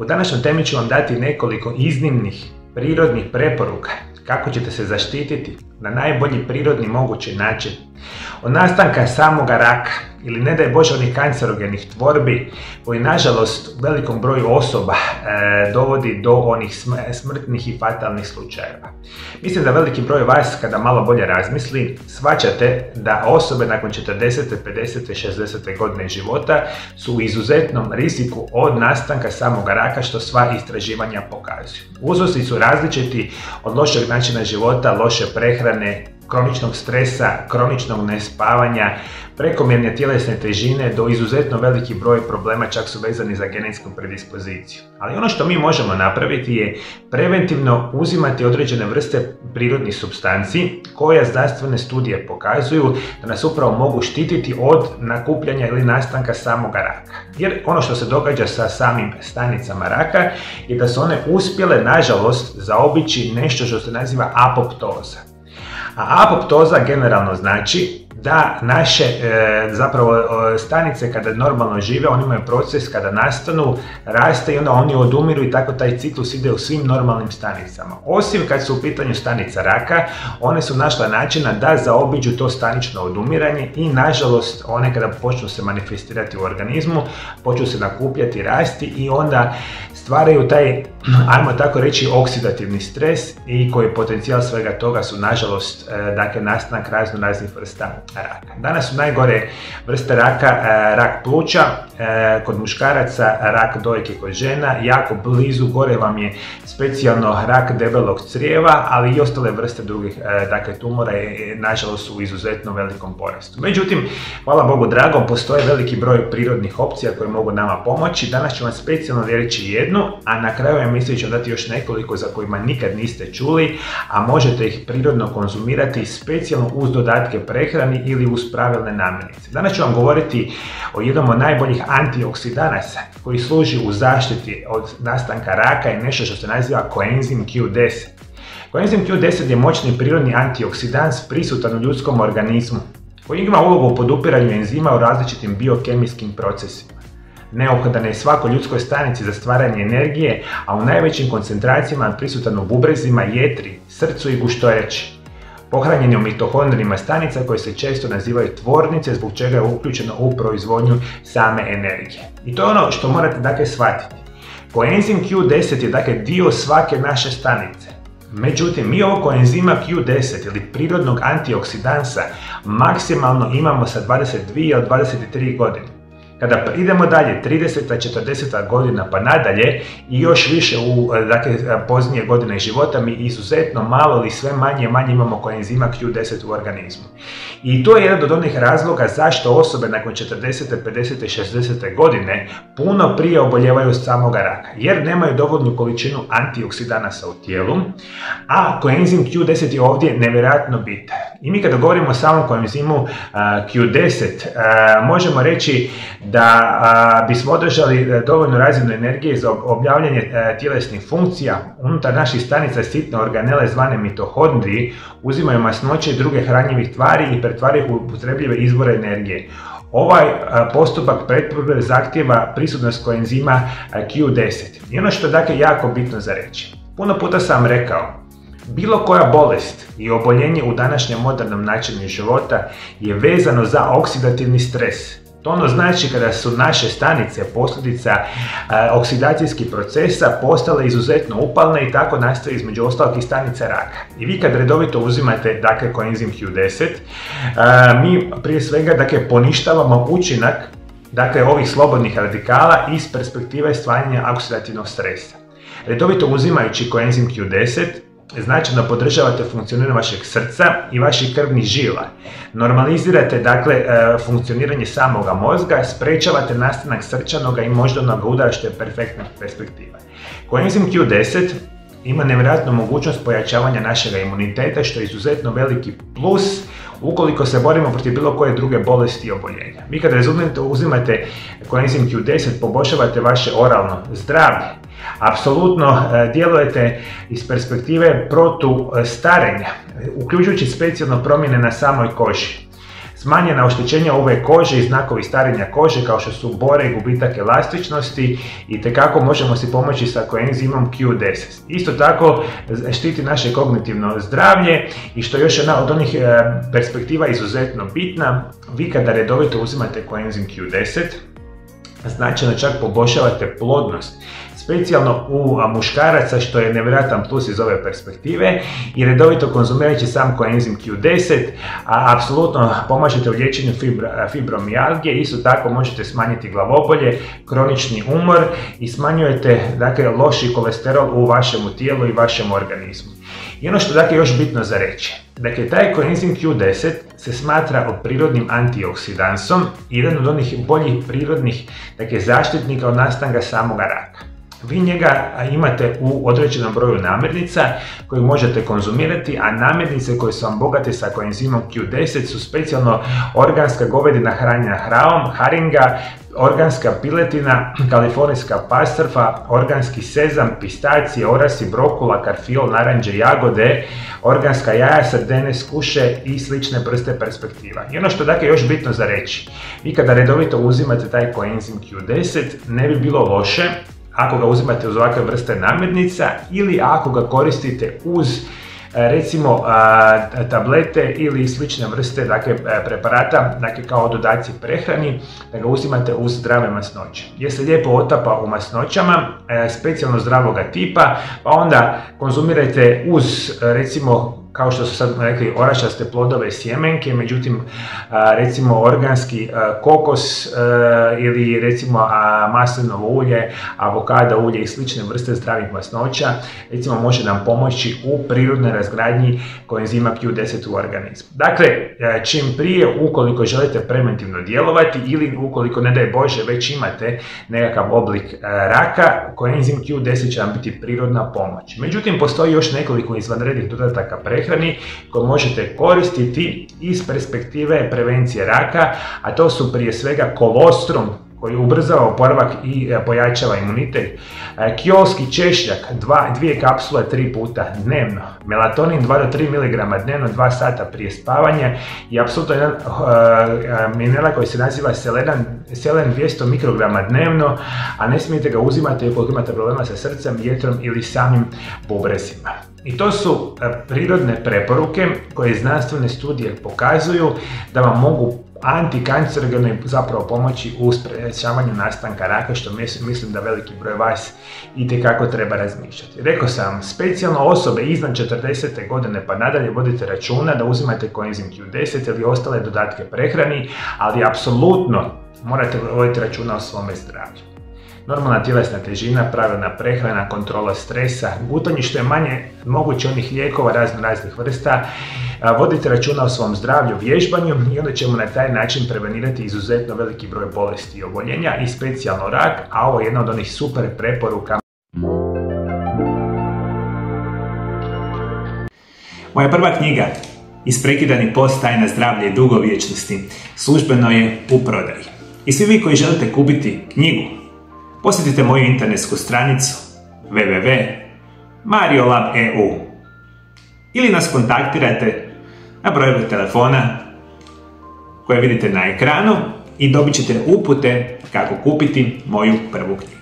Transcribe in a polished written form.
U današnjoj temi ću vam dati nekoliko iznimnih prirodnih preporuka kako ćete se zaštititi na najbolji prirodni mogući način od nastanka samoga raka ili ne daj Bože onih kancerogenih tvorbi koji nažalost u velikom broju osoba dovodi do onih smrtnih i fatalnih slučajeva. Mislim da veliki broj vas kada malo bolje razmisli shvaćate da osobe nakon 40., 50., 60. godine života su u izuzetnom riziku od nastanka samoga raka, što sva istraživanja pokazuju. Uzroci su različiti od lošeg načina života, loše prehrane, kroničnog stresa, kroničnog nespavanja, prekomjerne tjelesne težine do izuzetno veliki broj problema čak su vezani za genetsku predispoziciju. Ali ono što mi možemo napraviti je preventivno uzimati određene vrste prirodnih supstanci koje znanstvene studije pokazuju da nas upravo mogu štititi od nakupljanja ili nastanka samoga raka. Jer ono što se događa sa samim stanicama raka je da su one uspjele nažalost zaobići nešto što se naziva apoptoza. A apoptoza generalno znači da naše stanice kada normalno žive, oni imaju proces kada nastanu, raste i onda oni odumiru i tako taj ciklus ide u svim normalnim stanicama. Osim kad su u pitanju stanica raka, one su našle načina da zaobiđu to stanično odumiranje i nažalost one kada počnu se manifestirati u organizmu, počnu se nakupljati, rasti i onda stvaraju taj, ajmo tako reći, oksidativni stres i koji potencijal svega toga su nažalost nastanak raznih vrsta raka. Danas su najgore vrste raka rak pluća, kod muškaraca rak dojke kod žena, jako blizu gore vam je specijalno rak debelog crijeva, ali i ostale vrste drugih tumora nažalost su u izuzetno velikom porastu. Međutim, hvala Bogu dragom, postoje veliki broj prirodnih opcija koje mogu nama pomoći. Danas ću vam specijalno reći jednu, a na kraju emisije ću dati još nekoliko za kojima nikad niste čuli, a možete ih prirodno konzumirati specijalno uz dodatke prehrani ili uz pravilne namirnice. Danas ću vam govoriti o jednom od najboljih antioksidanasa koji služi u zaštiti od nastanka raka i nešto što se naziva koenzim Q10. Koenzim Q10 je moćni prirodni antioksidans prisutan u ljudskom organizmu koji ima ulogu u podupiranju enzima u različitim biokemijskim procesima. Neophodan je svakoj ljudskoj stanici za stvaranje energije, a u najvećim koncentracijama prisutan u bubrezima, jetri, srcu i guštoreći. Pohranjen je u mitohondrijima stanica koje se često nazivaju tvornice, zbog čega je uključeno u proizvodnju same energije. I to je ono što morate shvatiti. Koenzim Q10 je dio svake naše stanice. Međutim, mi ovog koenzima Q10 ili prirodnog antioksidansa maksimalno imamo sa 22 ili 23 godine. Kada idemo dalje, 30. 40. godina pa nadalje i još više u poznije godine života, mi izuzetno malo ili sve manje imamo koenzima Q10 u organizmu. I to je jedan od onih razloga zašto osobe nakon 40. 50. 60. godine puno prije oboljevaju od samoga raka, jer nemaju dovoljnu količinu antioksidanasa u tijelu, a koenzim Q10 je ovdje nevjerojatno bitan. I mi kada govorimo o samom koenzimu Q10, možemo reći da bismo održali dovoljnu razinu energije za obavljanje tjelesnih funkcija unutar naših stanica sitne organele zvane mitohondriji, uzimaju masnoće i druge hranjivih tvari i pretvaraju ih u upotrebljive izvore energije. Ovaj postupak pretvorbe zahtijeva prisutnost koenzima Q10. I ono što je jako bitno za reći. Puno puta sam rekao, bilo koja bolest i oboljenje u današnjem modernom načinu života je vezano za oksidativni stres. To ono znači kada su naše stanice posljedica oksidacijskih procesa postale izuzetno upalne i tako nastaje između ostalog i stanica raka. I vi kad redovito uzimate koenzim Q10, mi prije svega poništavamo učinak ovih slobodnih radikala iz perspektive stvaranja oksidativnog stresa. Redovito uzimajući koenzim Q10 značajno podržavate funkcioniranje vašeg srca i vaših krvnih žila. Normalizirate funkcioniranje samoga mozga, sprečavate nastanak srčanog i moždanog udara, što je perfektna perspektiva. Koenzim Q10 ima nevjerojatnu mogućnost pojačavanja našega imuniteta, što je izuzetno veliki plus ukoliko se borimo protiv bilo koje druge bolesti i oboljenja. Vi kada uzimate koenzim Q10 poboljšavate vaše oralno zdravlje, apsolutno djelujete iz perspektive protustarenja, uključujući specijalno promjene na samoj koži. smanjena oštećenja ove kože i znakovi starenja kože kao što su bore i gubitak elastičnosti i tekako možemo si pomoći sa koenzimom Q10. Isto tako štiti naše kognitivno zdravlje i što je još jedna od onih perspektiva izuzetno bitna, vi kada redovito uzimate koenzim Q10, značajno čak poboljšavate plodnost, specijalno u muškaraca, što je nevjerojatan plus iz ove perspektive, i redovito konzumirajući sam koenzim Q10, a apsolutno pomažete u liječenju fibromijalgije, isto tako možete smanjiti glavobolje, kronični umor i smanjujete loši kolesterol u vašemu tijelu i vašem organizmu. I ono što je još bitno za reći, taj koenzim Q10 se smatra prirodnim antioksidansom i jedan od onih boljih prirodnih zaštitnika od nastanka samoga raka. Vi njega imate u određenom broju namirnica koje možete konzumirati, a namirnice koje su vam bogate sa koenzimom Q10 su specijalno organska govedina hranjena hravom, haringa, organska piletina, kalifornijska pastrva, organski sezam, pistacije, orasi, brokula, karfiol, naranđe, jagode, organska jaja, sardene, skuše i slične vrste perspektiva. I ono što je još bitno za reći, vi kada redovito uzimate taj koenzim Q10, ne bi bilo loše ako ga uzimate uz ovakve vrste namirnica ili ako ga koristite uz recimo tablete ili slične vrste preparata, kao dodaci prehrani, da ga uzimate uz zdrave masnoće. Jer se lijepo otapa u masnoćama, specijalno zdravoga tipa, pa onda konzumirajte uz recimo, kao što su sad rekli, orašaste plodove sjemenke, međutim recimo organski kokos ili recimo maslinovo ulje, avokado ulje i slične vrste zdravih masnoća recimo može nam pomoći u prirodnoj razgradnji koenzima Q10 u organizmu. Dakle, čim prije, ukoliko želite preventivno djelovati ili ukoliko, ne daj Bože, već imate nekakav oblik raka, koenzim Q10 će vam biti prirodna pomoć. Međutim, postoji još nekoliko izvanrednih dodataka prehrani koje možete koristiti iz perspektive prevencije raka, a to su prije svega kolostrum, koji ubrzava oporavak i pojačava imunitet, kiolski češnjak, 2 kapsule 3 puta dnevno, melatonin 2 do 3 mg dnevno 2 sata prije spavanja i apsolutno jedan mineral koji se naziva selen 200 mikrograma dnevno, a ne smijete ga uzimati ukoliko imate problema sa srcem, jetrom ili samim bubrezima. I to su prirodne preporuke koje znanstvene studije pokazuju da vam mogu antikancerogeno zapravo pomoći u sprečavanju nastanka raka, što mislim da veliki broj vas itekako treba razmišljati. Rekao sam, specijalno osobe iznad 40. godine pa nadalje vodite računa da uzimate koenzim Q10 ili ostale dodatke prehrani, ali apsolutno morate voditi računa o svome zdravlju. Normalna tjelesna težina, pravilna prehrana, kontrola stresa, gutanje što je manje moguće onih lijekova raznih vrsta, vodite računa o svom zdravlju, vježbanju i onda ćemo na taj način prevenirati izuzetno veliki broj bolesti i oboljenja i specijalno rak, a ovo je jedna od onih super preporuka. Moja prva knjiga, Isprekidani post, tajna zdravlja i dugovječnosti, službeno je u prodaji. I svi vi koji želite kupiti knjigu, posjetite moju internetsku stranicu www.mariolab.eu ili nas kontaktirajte na brojeve telefona koje vidite na ekranu i dobit ćete upute kako kupiti moju prvu knjigu.